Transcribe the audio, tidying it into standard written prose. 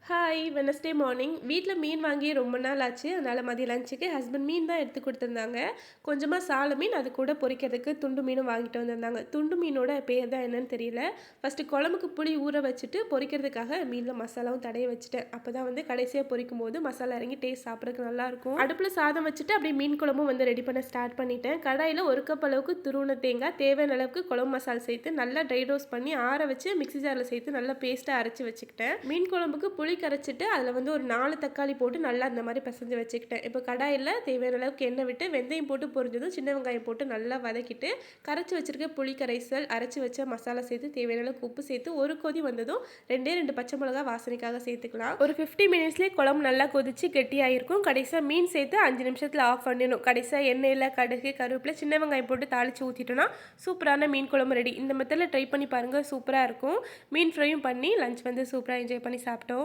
Hi Wednesday morning வீட்டில் மீன் வாங்கி ரொம்ப நாள் ஆச்சு. அதனால் மதிய லஞ்சுக்கு ஹஸ்பண்ட் மீன் தான் எடுத்து கொடுத்துருந்தாங்க. கொஞ்சமாக சால மீன், அது கூட பொரிக்கிறதுக்கு துண்டு மீனும் வாங்கிட்டு வந்திருந்தாங்க. துண்டு மீனோட பேர் தான் என்னன்னு தெரியல. ஃபஸ்ட்டு குழம்புக்கு புளி ஊற வச்சுட்டு பொரிக்கிறதுக்காக மீனில் மசாலாவும் தடவி வச்சுட்டேன். அப்போ தான் கடைசியாக பொரிக்கும் போது மசாலா இறங்கி டேஸ்ட் சாப்பிட்றதுக்கு நல்லாயிருக்கும். அடுப்பில் சாதம் வச்சுட்டு அப்படியே மீன் குழம்பும் ரெடி பண்ண ஸ்டார்ட் பண்ணிட்டேன். கடாயில் 1 கப் அளவுக்கு துருவன தேங்காய், தேவையான அளவுக்கு குழம்பு மசாலா சேர்த்து நல்லா ட்ரை ரோஸ்ட் பண்ணி ஆற வச்சு மிக்ஸி ஜாரில் சேர்த்து நல்லா பேஸ்ட்டாக அரைச்சி வச்சுக்கிட்டேன். மீன் குழம்புக்கு புளி கரைச்சிட்டு அதில் ஒரு 4 தக்காளி போட்டு நல்லா அந்த மாதிரி பிசைஞ்சு வச்சுக்கிட்டேன். இப்போ கடாயில் தேவையான அளவுக்கு எண்ணெய் விட்டு வெந்தயம் போட்டு பொரிஞ்சதும் சின்ன வெங்காயம் போட்டு நல்லா வதக்கிட்டு கரைச்சி வச்சிருக்க புளி கரைசல், அரைச்சி வச்ச மசாலா சேர்த்து தேவையான அளவுக்கு உப்பு சேர்த்து ஒரு கொதி வந்ததும் 2 பச்சை மிளகா வாசனைக்காக சேர்த்துக்கலாம். ஒரு 50 மினிட்ஸ்லேயே குழம்பு நல்லா கொதிச்சு கெட்டியாயிருக்கும். கடைசியாக மீன் சேர்த்து 5 நிமிஷத்தில் ஆஃப் பண்ணிடணும். கடைசியாக எண்ணெயில் கடுகு, கருவேப்பிலை, சின்ன வெங்காயம் போட்டு தாளித்து ஊற்றிட்டோன்னா சூப்பரான மீன் குழம்பு ரெடி. இந்த மெத்தடில் ட்ரை பண்ணி பாருங்கள், சூப்பராக இருக்கும். மீன் ஃப்ரையும் பண்ணி லஞ்ச் சூப்பராக என்ஜாய் பண்ணி சாப்பிட்டோம்.